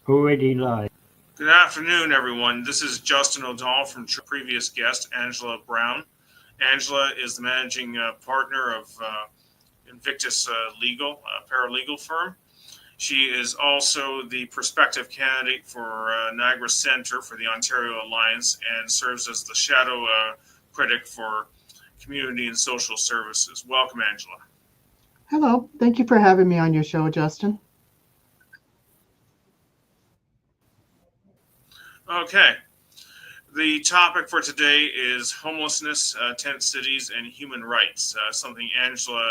Already live. Good afternoon, everyone. This is Justin O'Donnell from previous guest, Angela Browne. Angela is the managing partner of Invictus Legal, a paralegal firm. She is also the prospective candidate for Niagara Centre for the Ontario Alliance and serves as the shadow critic for community and social services. Welcome, Angela. Hello. Thank you for having me on your show, Justin. Okay, the topic for today is homelessness, tent cities, and human rights, something Angela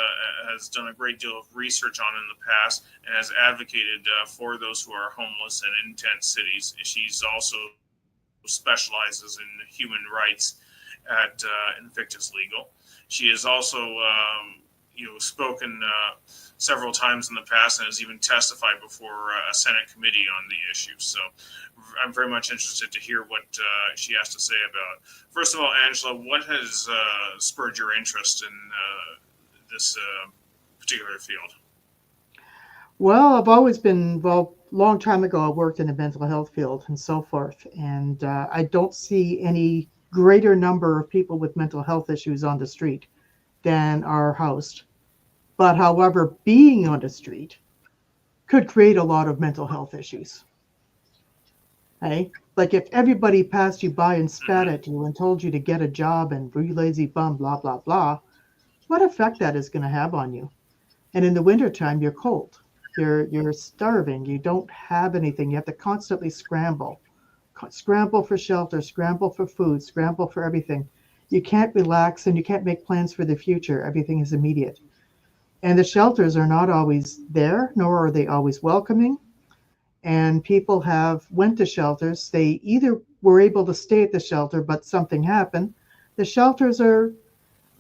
has done a great deal of research on in the past and has advocated for those who are homeless and in tent cities. She's also specializes in human rights at Invictus Legal. She has also spoken several times in the past and has even testified before a Senate committee on the issue. So I'm very much interested to hear what she has to say about it. First of all, Angela, what has spurred your interest in this particular field? Well, I've always been, long time ago, I worked in the mental health field and so forth. And I don't see any greater number of people with mental health issues on the street than are housed. But however, being on the street could create a lot of mental health issues. Hey, like if everybody passed you by and spat Mm-hmm. at you and told you to get a job and you lazy bum, blah, blah, blah, what effect that is going to have on you? And in the wintertime, you're cold. You're starving. You don't have anything. You have to constantly scramble. Scramble for shelter, scramble for food, scramble for everything. You can't relax and you can't make plans for the future. Everything is immediate. And the shelters are not always there, nor are they always welcoming. And people have went to shelters. They either were able to stay at the shelter, but something happened. The shelters are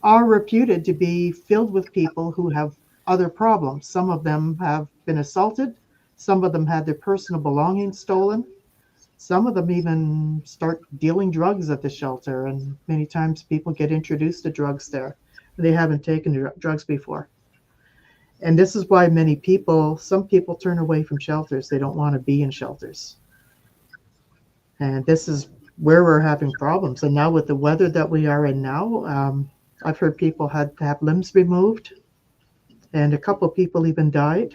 reputed to be filled with people who have other problems. Some of them have been assaulted. Some of them had their personal belongings stolen. Some of them even start dealing drugs at the shelter. And many times people get introduced to drugs there. They haven't taken drugs before. And this is why some people turn away from shelters. They don't want to be in shelters. And this is where we're having problems. And now with the weather that we are in now, I've heard people had to have limbs removed, and a couple of people even died.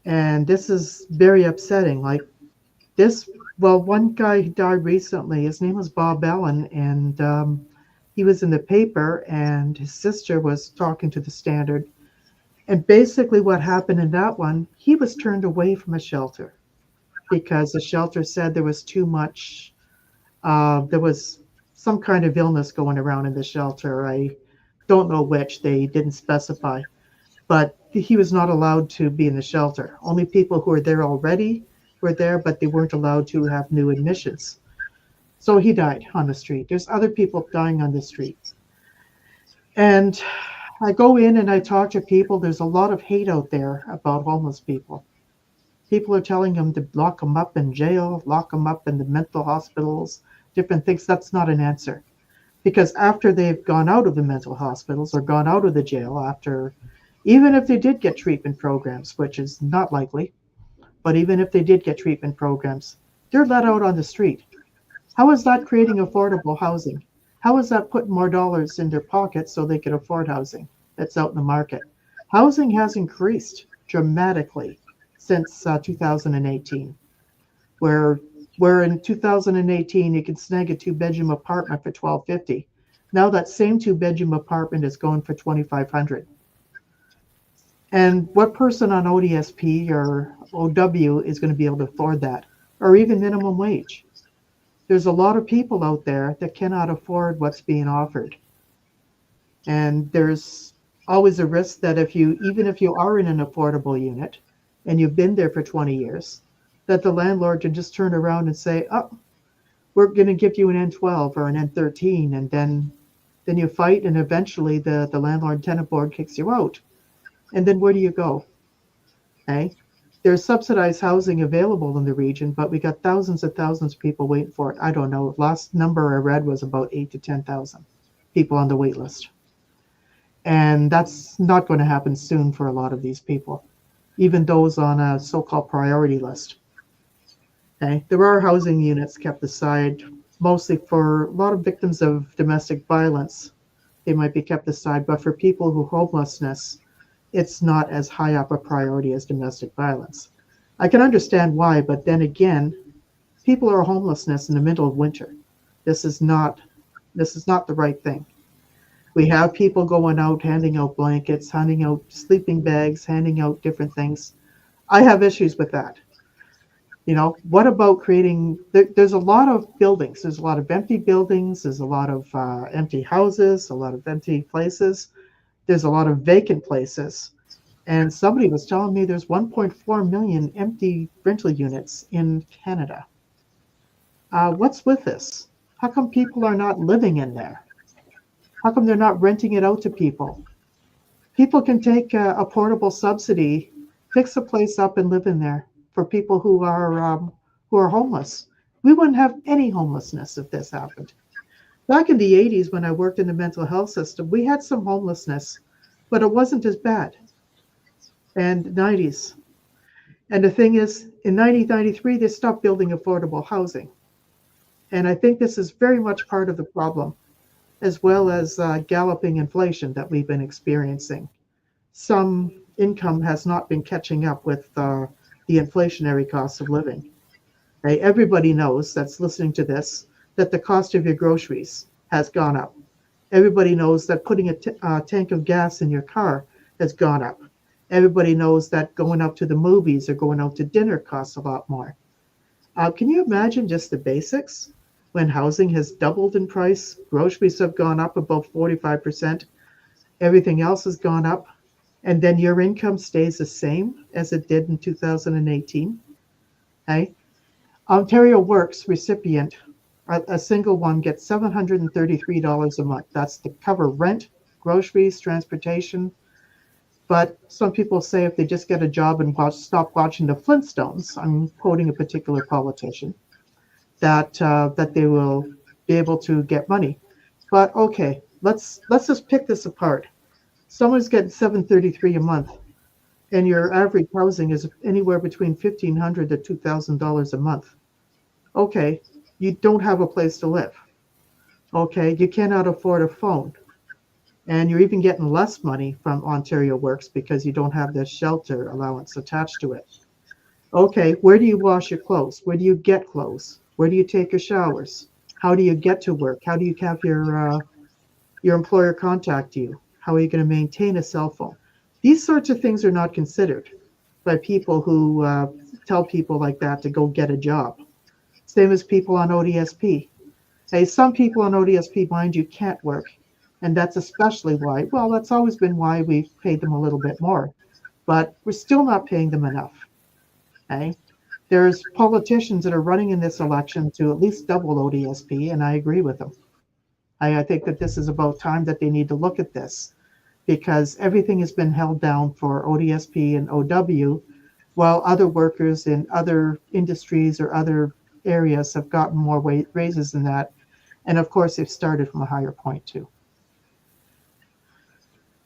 And this is very upsetting. Like this, well, one guy died recently. His name was Bob Allen, and he was in the paper, and his sister was talking to the Standard. And basically, what happened in that one, he was turned away from a shelter because the shelter said there was too much. There was some kind of illness going around in the shelter. I don't know which. They didn't specify, but he was not allowed to be in the shelter. Only people who were there already were there, but they weren't allowed to have new admissions. So he died on the street. There's other people dying on the street. And I go in and I talk to people. There's a lot of hate out there about homeless people. People are telling them to lock them up in jail, lock them up in the mental hospitals, different things. That's not an answer. Because after they've gone out of the mental hospitals or gone out of the jail, even if they did get treatment programs, which is not likely, but even if they did get treatment programs, they're let out on the street. How is that creating affordable housing? How is that putting more dollars in their pockets so they can afford housing that's out in the market? Housing has increased dramatically since 2018, where in 2018 you can snag a two-bedroom apartment for 1250. Now that same two-bedroom apartment is going for 2500. And what person on ODSP or OW is going to be able to afford that, or even minimum wage? There's a lot of people out there that cannot afford what's being offered. And there's always a risk that even if you are in an affordable unit and you've been there for 20 years, that the landlord can just turn around and say, oh, we're going to give you an N12 or an N13. And then you fight, and eventually the landlord tenant board kicks you out. And then where do you go? Okay. There's subsidized housing available in the region, but we got thousands and thousands of people waiting for it. I don't know. Last number I read was about 8 to 10,000 people on the wait list. And that's not going to happen soon for a lot of these people, even those on a so-called priority list. Okay, there are housing units kept aside mostly for a lot of victims of domestic violence. They might be kept aside, but for people who homelessness, it's not as high up a priority as domestic violence. I can understand why, but then again, people are homelessness in the middle of winter. This is not this is not the right thing. We have people going out handing out blankets, handing out sleeping bags, handing out different things. I have issues with that. What about creating? There's a lot of buildings. There's a lot of empty buildings. There's a lot of empty houses. A lot of empty places. There's a lot of vacant places. And somebody was telling me there's 1.4 million empty rental units in Canada. What's with this? How come people are not living in there? How come they're not renting it out to people? People can take a portable subsidy, fix a place up, and live in there for people who are homeless. We wouldn't have any homelessness if this happened. Back in the 80s, when I worked in the mental health system, we had some homelessness, but it wasn't as bad. And 90s. And the thing is, in 1993, they stopped building affordable housing. And I think this is very much part of the problem, as well as galloping inflation that we've been experiencing. Some income has not been catching up with the inflationary cost of living. Okay? Everybody knows that's listening to this that the cost of your groceries has gone up. Everybody knows that putting a tank of gas in your car has gone up. Everybody knows that going out to the movies or going out to dinner costs a lot more. Can you imagine just the basics? When housing has doubled in price, groceries have gone up about 45%, everything else has gone up, and then your income stays the same as it did in 2018. Okay? Ontario Works recipient, a single one gets $733 a month. That's to cover rent, groceries, transportation. But some people say if they just get a job and stop watching the Flintstones, I'm quoting a particular politician, that they will be able to get money. But okay, let's just pick this apart. Someone's getting 733 a month, and your average housing is anywhere between $1,500 to $2,000 a month. Okay, you don't have a place to live. Okay, you cannot afford a phone, and you're even getting less money from Ontario Works because you don't have the shelter allowance attached to it. Okay, where do you wash your clothes? Where do you get clothes? Where do you take your showers? How do you get to work? How do you have your employer contact you? How are you going to maintain a cell phone? These sorts of things are not considered by people who tell people like that to go get a job. Same as people on ODSP. Hey, some people on ODSP, mind you, can't work. And that's especially why, well, that's always been why we've paid them a little bit more. But we're still not paying them enough. Okay? There's politicians that are running in this election to at least double ODSP, and I agree with them. I think that this is about time that they need to look at this because everything has been held down for ODSP and OW, while other workers in other industries or other areas have gotten more raises than that. And of course, they've started from a higher point too.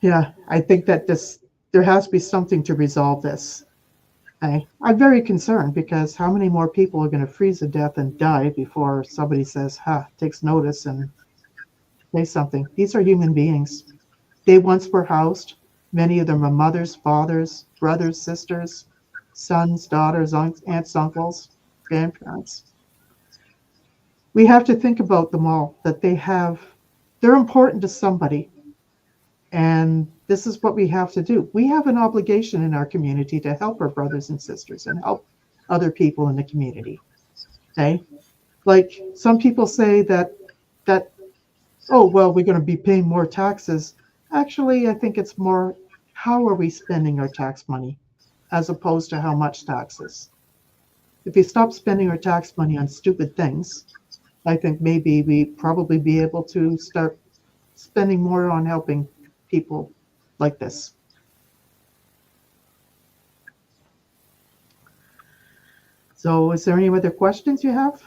Yeah, I think that there has to be something to resolve this. I'm very concerned because how many more people are going to freeze to death and die before somebody says, takes notice and says something? These are human beings. They once were housed. Many of them are mothers, fathers, brothers, sisters, sons, daughters, aunts, uncles, grandparents. We have to think about them all, that they're important to somebody. And this is what we have to do. We have an obligation in our community to help our brothers and sisters and help other people in the community. Okay? Like some people say that oh well, we're going to be paying more taxes. Actually, I think it's more how are we spending our tax money as opposed to how much taxes. If we stop spending our tax money on stupid things, I think maybe we probably be able to start spending more on helping people like this. So, is there any other questions you have?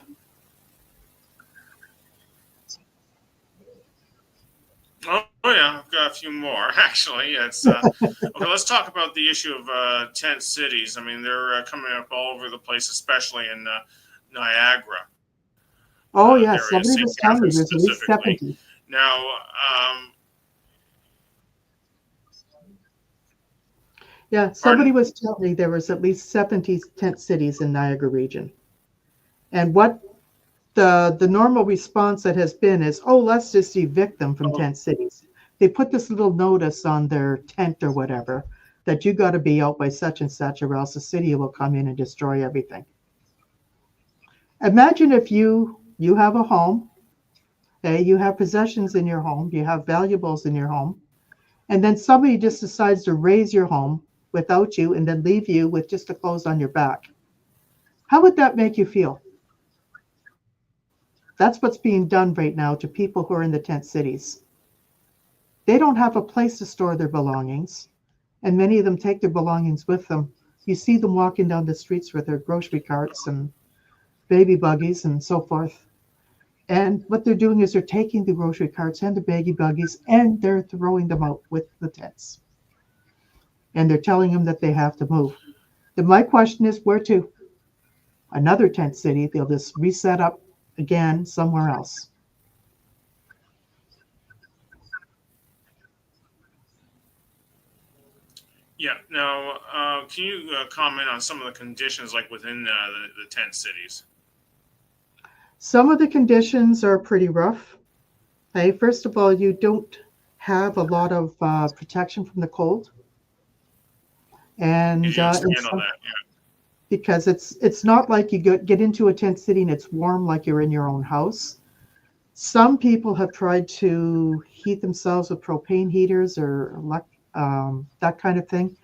Oh yeah, I've got a few more actually. It's okay. Let's talk about the issue of tent cities. I mean, they're coming up all over the place, especially in Niagara Oh, yeah. area, Somebody St. was telling me Catharines there's at least specifically. 70. Now, Yeah, pardon? somebody was telling me there was at least 70 tent cities in Niagara region. And what the normal response that has been is, oh, let's just evict them from Oh, tent cities. They put this little notice on their tent or whatever that you got to be out by such and such, or else the city will come in and destroy everything. Imagine if you have a home, okay, you have possessions in your home, you have valuables in your home, and then somebody just decides to raise your home without you and then leave you with just the clothes on your back. How would that make you feel? That's what's being done right now to people who are in the tent cities. They don't have a place to store their belongings, and many of them take their belongings with them. You see them walking down the streets with their grocery carts and baby buggies and so forth. And what they're doing is they're taking the grocery carts and the baby buggies and they're throwing them out with the tents. And they're telling them that they have to move. Then my question is, where to? Another tent city. They'll just reset up again somewhere else. yeah. Now, can you comment on some of the conditions like within the tent cities? Some of the conditions are pretty rough. Okay, first of all, you don't have a lot of protection from the cold, You and can expand on that. because it's not like you get into a tent city and it's warm like you're in your own house. Some people have tried to heat themselves with propane heaters or that kind of thing,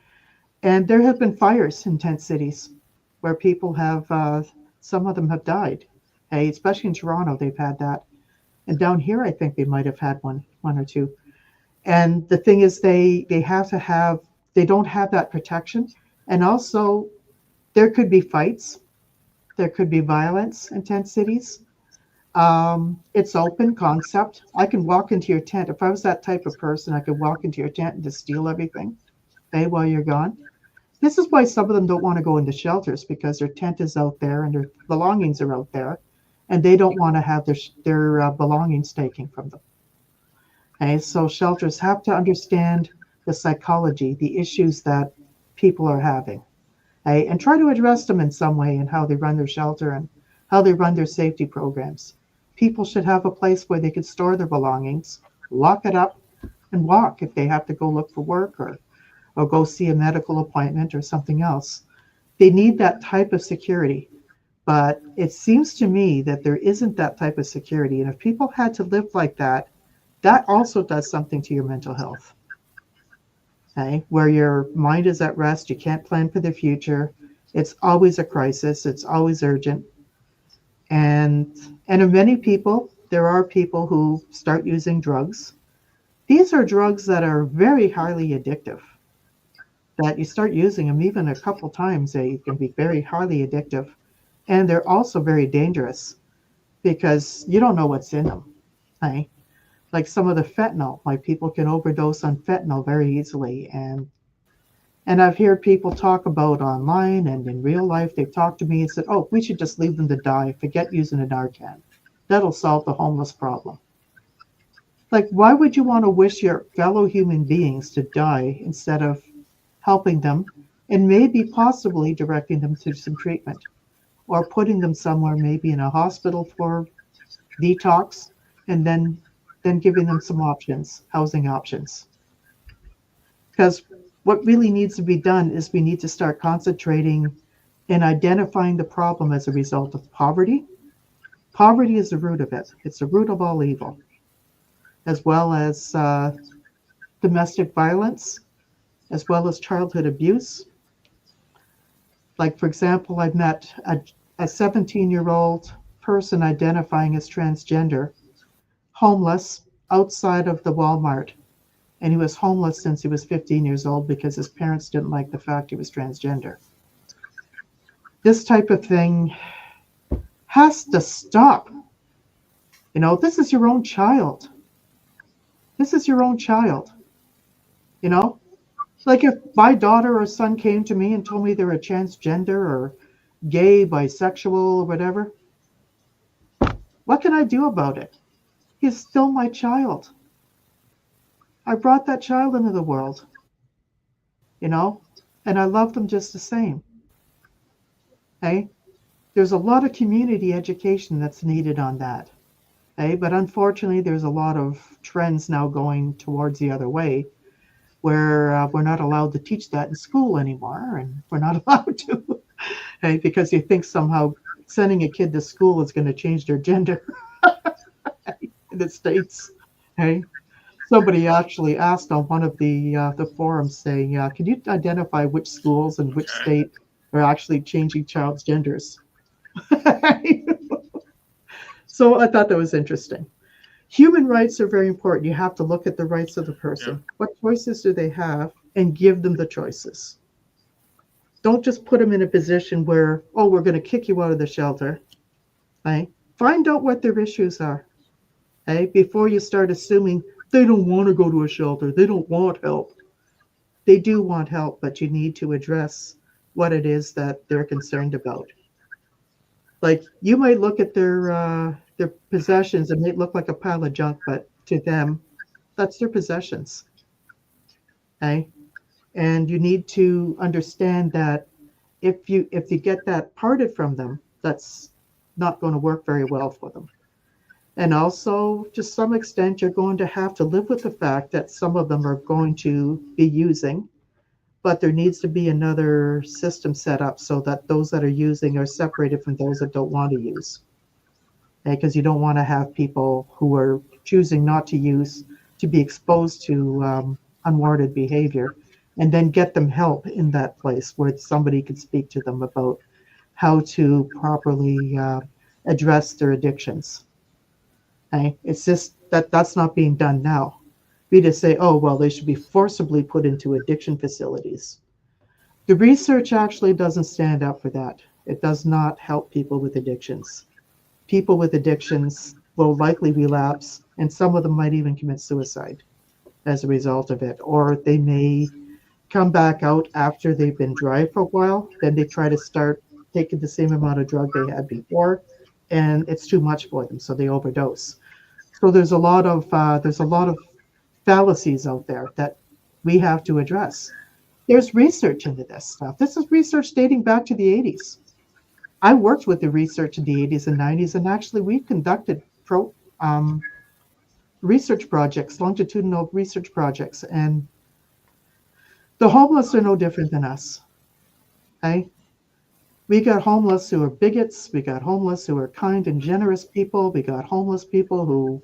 and there have been fires in tent cities where people have some of them have died. Hey, especially in Toronto, they've had that, and down here, I think they might have had one or two. And the thing is, they have to have they don't have that protection, and also there could be fights, there could be violence in tent cities. It's open concept. I can walk into your tent. If I was that type of person, I could walk into your tent and just steal everything, okay, while you're gone. This is why some of them don't want to go into shelters because their tent is out there and their belongings are out there, and they don't want to have their belongings taken from them. Okay, so shelters have to understand the psychology, the issues that people are having, okay, and try to address them in some way in how they run their shelter and how they run their safety programs. People should have a place where they can store their belongings, lock it up, and walk if they have to go look for work or go see a medical appointment or something else. They need that type of security. But it seems to me that there isn't that type of security. And if people had to live like that, that also does something to your mental health. Okay, where your mind is at rest, you can't plan for the future. It's always a crisis. It's always urgent. And in many people, there are people who start using drugs. These are drugs that are very highly addictive. That you start using them even a couple times, they can be very highly addictive. And they're also very dangerous because you don't know what's in them. Okay? Like some of the fentanyl, like people can overdose on fentanyl very easily. And I've heard people talk about online and in real life, they've talked to me and said, oh, we should just leave them to die. Forget using a Narcan. That'll solve the homeless problem. Like, why would you want to wish your fellow human beings to die instead of helping them and maybe possibly directing them to some treatment or putting them somewhere, maybe in a hospital for detox, and then giving them some options, housing options. Because what really needs to be done is we need to start concentrating in identifying the problem as a result of poverty. Poverty is the root of it. It's the root of all evil, as well as domestic violence, as well as childhood abuse. Like, for example, I've met a 17-year-old person identifying as transgender, homeless outside of the Walmart. And he was homeless since he was 15 years old because his parents didn't like the fact he was transgender. This type of thing has to stop. This is your own child. This is your own child. You know, like if my daughter or son came to me and told me they were transgender, or gay, bisexual, or whatever, what can I do about it? He's still my child. I brought that child into the world, you know, and I love them just the same. Hey, there's a lot of community education that's needed on that. Hey, but unfortunately, there's a lot of trends now going towards the other way where we're not allowed to teach that in school anymore, and we're not allowed to, hey, because you think somehow sending a kid to school is going to change their gender in the states. Hey, somebody actually asked on one of the forums saying, "Can you identify which schools and which Okay. state are actually changing child's genders?" So I thought that was interesting. Human rights are very important. You have to look at the rights of the Yeah. person. What choices do they have, and give them the choices. Don't just put them in a position where, oh, we're going to kick you out of the shelter. Right? Find out what their issues are. Right? Before you start assuming they don't want to go to a shelter, they don't want help. They do want help, but you need to address what it is that they're concerned about. Like you might look at their possessions, it might look like a pile of junk, but to them, that's their possessions. Okay? And you need to understand that if you get that parted from them, that's not going to work very well for them. And also, to some extent, you're going to have to live with the fact that some of them are going to be using, but there needs to be another system set up so that those that are using are separated from those that don't want to use. Because you don't want to have people who are choosing not to use to be exposed to unwarranted behavior and then get them help in that place where somebody could speak to them about how to properly address their addictions. Okay? It's just that that's not being done now. We just say, oh, well, they should be forcibly put into addiction facilities. The research actually doesn't stand up for that. It does not help people with addictions. People with addictions will likely relapse, and some of them might even commit suicide as a result of it. Or they may come back out after they've been dry for a while. Then they try to start taking the same amount of drug they had before, and it's too much for them, so they overdose. So there's a lot of fallacies out there that we have to address. There's research into this stuff. This is research dating back to the 80s. I worked with the research in the 80s and 90s, and actually we conducted research projects, longitudinal research projects, and the homeless are no different than us. Okay? We got homeless who are bigots. We got homeless who are kind and generous people. We got homeless people who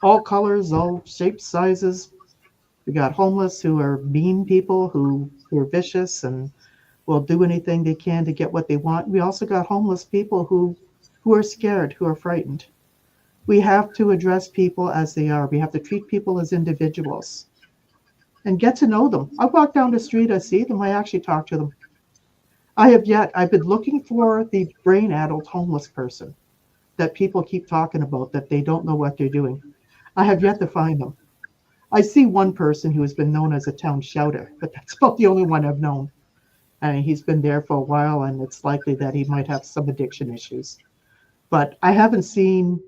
all colors, all shapes, sizes. We got homeless who are mean people who are vicious and will do anything they can to get what they want. We also got homeless people who are scared, who are frightened. We have to address people as they are. We have to treat people as individuals and get to know them. I walk down the street, I see them, I actually talk to them. I've been looking for the brain addled homeless person that people keep talking about that they don't know what they're doing. I have yet to find them. I see one person who has been known as a town shouter, but that's about the only one I've known. And he's been there for a while, and it's likely that he might have some addiction issues. But I haven't seen,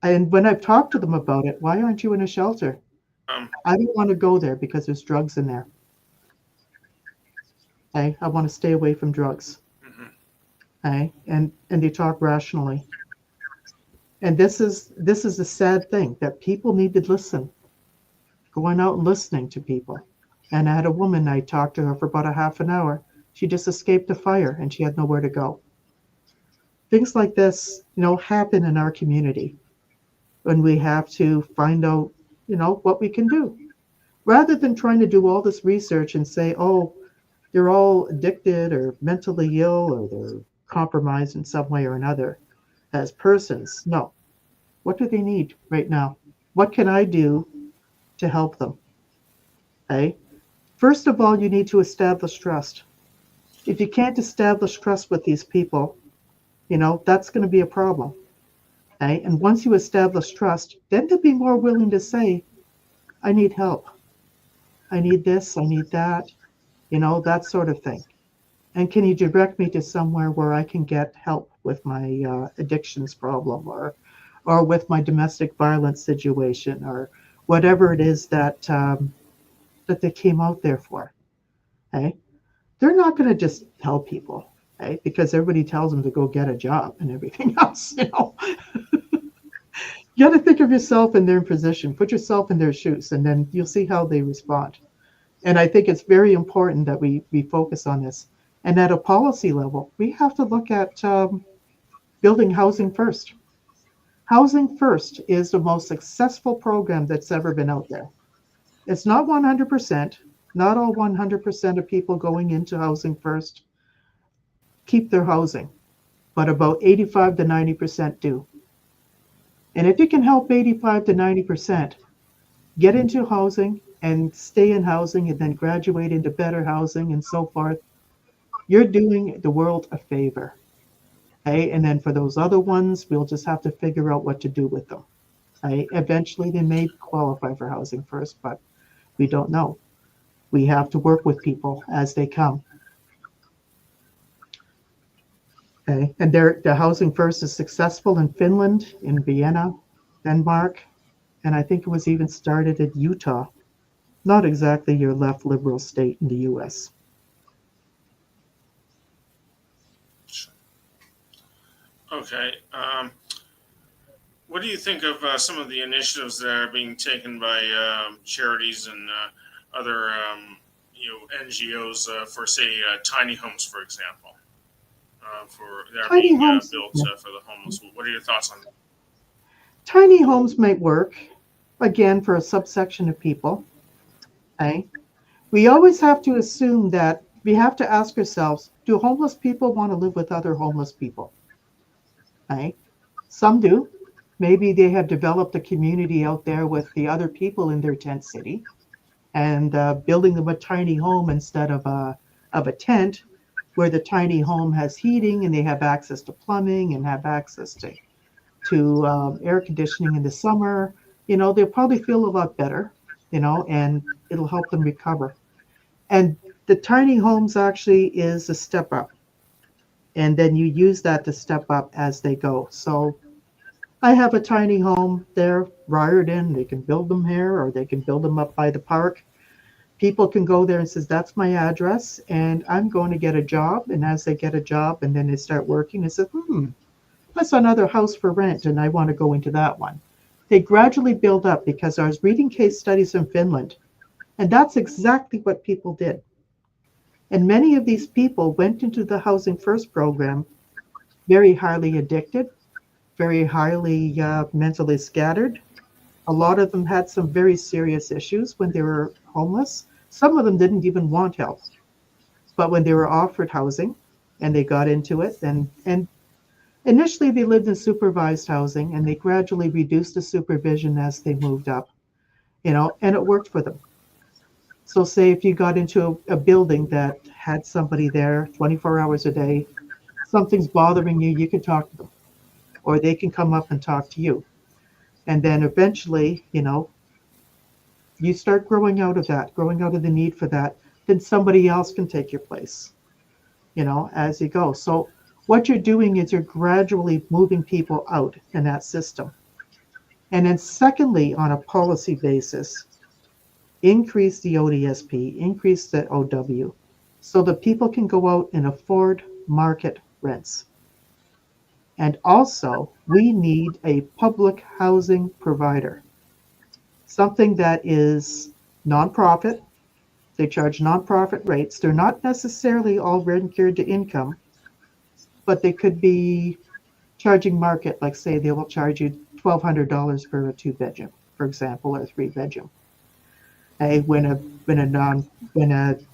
and when I've talked to them about it, why aren't you in a shelter? Um, I don't want to go there because there's drugs in there. Okay? I want to stay away from drugs. mhm. Okay? And they talk rationally. And this is the sad thing that people need to listen, going out and listening to people. And I had a woman, I talked to her for about a half an hour. She just escaped a fire and she had nowhere to go. Things like this, happen in our community when we have to find out, what we can do. Rather than trying to do all this research and say, oh, they're all addicted or mentally ill or they're compromised in some way or another as persons. No. What do they need right now? What can I do to help them? Okay. First of all, you need to establish trust. If you can't establish trust with these people, that's going to be a problem. Okay. And once you establish trust, then they'll be more willing to say, I need help. I need this. I need that. That sort of thing. And can you direct me to somewhere where I can get help with my addictions problem, or with my domestic violence situation, or whatever it is that that they came out there for? Hey, they're not going to just tell people, hey, because everybody tells them to go get a job and everything else. You got to think of yourself in their position, put yourself in their shoes, and then you'll see how they respond. And I think it's very important that we focus on this. And at a policy level, we have to look at building housing first. Housing first is the most successful program that's ever been out there. It's not 100%, not all 100% of people going into housing first keep their housing, but about 85 to 90% do. And if you can help 85 to 90% get into housing and stay in housing and then graduate into better housing and so forth, you're doing the world a favor. Okay? And then for those other ones, we'll just have to figure out what to do with them. Okay? Eventually, they may qualify for housing first, but we don't know. We have to work with people as they come. Okay? And the housing first is successful in Finland, in Vienna, Denmark, and I think it was even started in Utah. Not exactly your left liberal state in the US. Okay. What do you think of some of the initiatives that are being taken by charities and other NGOs for, say, tiny homes, for example, for that are Tiny being homes, built yeah. for the homeless? What are your thoughts on that? Tiny homes might work, again, for a subsection of people. Okay? We always have to assume that we have to ask ourselves, do homeless people want to live with other homeless people? Okay? Some do. Maybe they have developed a community out there with the other people in their tent city, and building them a tiny home instead of a tent, where the tiny home has heating and they have access to plumbing and have access to air conditioning in the summer. They'll probably feel a lot better, and it'll help them recover. And the tiny homes actually is a step up. And then you use that to step up as they go. So I have a tiny home there, Riordan. They can build them here, or they can build them up by the park. People can go there and says, that's my address, and I'm going to get a job. And as they get a job and then they start working, they say, that's another house for rent, and I want to go into that one. They gradually build up, because I was reading case studies in Finland, and that's exactly what people did. And many of these people went into the Housing First program very highly addicted, very highly mentally scattered. A lot of them had some very serious issues when they were homeless. Some of them didn't even want help. But when they were offered housing and they got into it, and initially they lived in supervised housing, and they gradually reduced the supervision as they moved up, and it worked for them. So say if you got into a building that had somebody there 24 hours a day, something's bothering you, you can talk to them, or they can come up and talk to you. And then eventually, you start growing out of that, growing out of the need for that, then somebody else can take your place, as you go. So what you're doing is you're gradually moving people out in that system. And then secondly, on a policy basis, increase the ODSP, increase the OW, so that people can go out and afford market rents. And also, we need a public housing provider, something that is nonprofit. They charge nonprofit rates. They're not necessarily all rent geared to income, but they could be charging market, like say they will charge you $1,200 for a two-bedroom, for example, or a three-bedroom. When a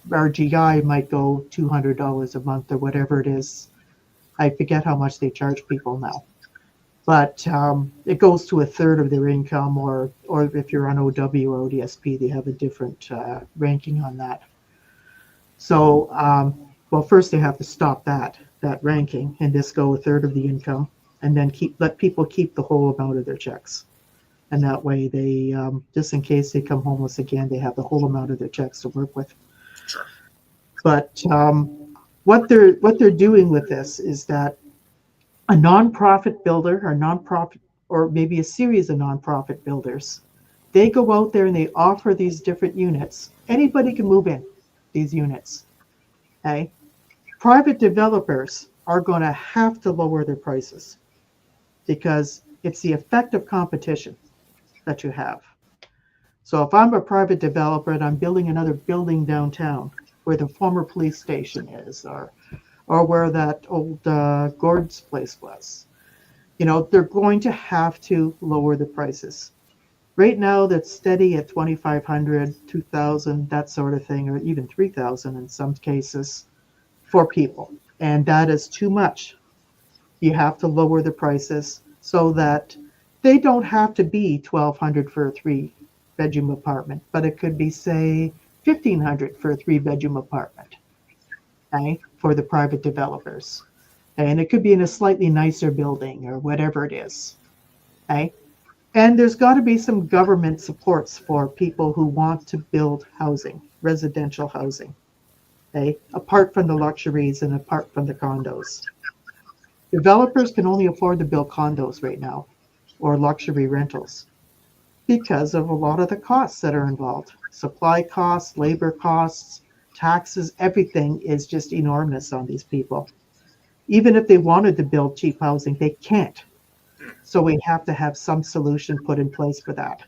RGI might go $200 a month or whatever it is. I forget how much they charge people now, but it goes to a third of their income, or if you're on OW or ODSP, they have a different ranking on that. So, well, first they have to stop that ranking and just go a third of the income, and then let people keep the whole amount of their checks. And that way, they just in case they come homeless again, they have the whole amount of their checks to work with. Sure. But What they're doing with this is that a nonprofit builder or nonprofit or maybe a series of nonprofit builders, they go out there and they offer these different units. Anybody can move in these units. Okay. Private developers are going to have to lower their prices because it's the effect of competition that you have. So if I'm a private developer and I'm building another building downtown where the former police station is, or where that old Gord's place was, they're going to have to lower the prices. Right now, that's steady at 2,500, 2,000, that sort of thing, or even 3,000 in some cases for people. And that is too much. You have to lower the prices so that they don't have to be 1,200 for a three-bedroom apartment, but it could be, say, 1,500 for a three-bedroom apartment, okay, for the private developers. And it could be in a slightly nicer building or whatever it is, okay? And there's got to be some government supports for people who want to build housing, residential housing, okay, apart from the luxuries and apart from the condos. Developers can only afford to build condos right now or luxury rentals because of a lot of the costs that are involved. Supply costs, labor costs, taxes, everything is just enormous on these people. Even if they wanted to build cheap housing, they can't. So we have to have some solution put in place for that.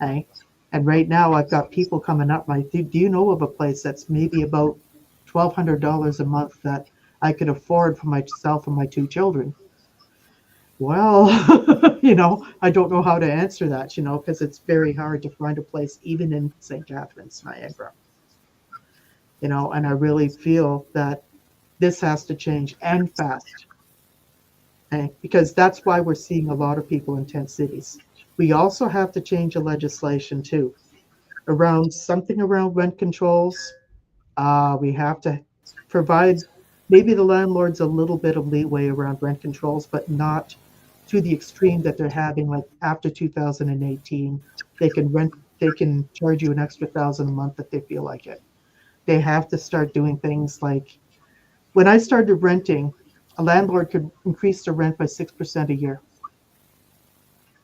Okay. And right now, I've got people coming up. Do you know of a place that's maybe about $1,200 a month that I could afford for myself and my two children? Well, I don't know how to answer that, because it's very hard to find a place even in St. Catharines, Niagara. And I really feel that this has to change and fast. Okay? Because that's why we're seeing a lot of people in tent cities. We also have to change the legislation too around something around rent controls. We have to provide maybe the landlords a little bit of leeway around rent controls, but not to the extreme that they're having. Like after 2018, they can charge you an extra 1,000 a month if they feel like it. They have to start doing things like when I started renting, a landlord could increase the rent by 6% a year.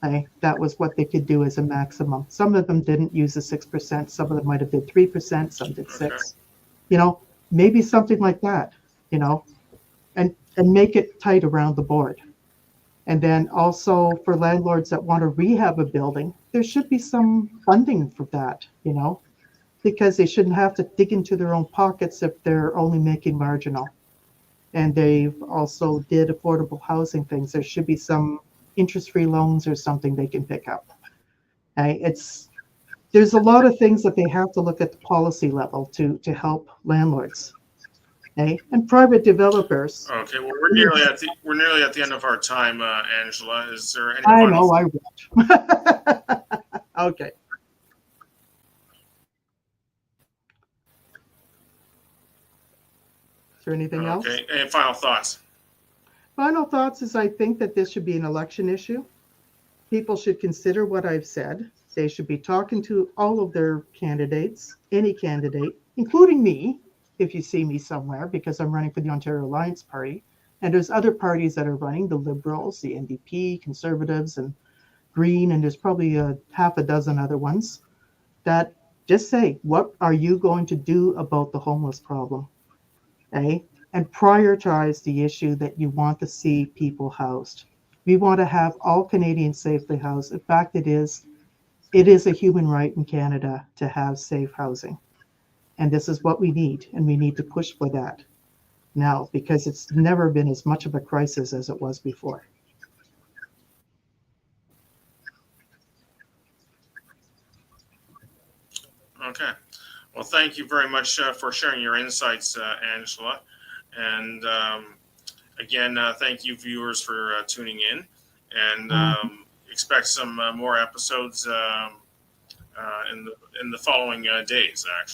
Okay? That was what they could do as a maximum. Some of them didn't use the 6%. Some of them might have did 3%. Some did Okay. 6. You know, maybe something like that. You know, and make it tight around the board. And then also for landlords that want to rehab a building, there should be some funding for that. Because they shouldn't have to dig into their own pockets if they're only making marginal. And they've also did affordable housing things. There should be some interest-free loans or something they can pick up. Okay? There's a lot of things that they have to look at the policy level to help landlords. Okay? And private developers. Okay. Well, we're nearly at the end of our time, Angela. Is there any I final? know I won't. Okay. Is there anything else? Okay. Any final thoughts? Final thoughts is I think that this should be an election issue. People should consider what I've said. They should be talking to all of their candidates, any candidate, including me, if you see me somewhere, because I'm running for the Ontario Alliance Party. And there's other parties that are running, the Liberals, the NDP, Conservatives, and Green, and there's probably a half a dozen other ones that just say, what are you going to do about the homeless problem? Okay? And prioritize the issue that you want to see people housed. We want to have all Canadians safely housed. In fact, it is a human right in Canada to have safe housing. And this is what we need, and we need to push for that now because it's never been as much of a crisis as it was before. Okay. Well, thank you very much for sharing your insights, Angela. And again, thank you, viewers, for tuning in. And Mhm. expect some more episodes in the following days. Actually.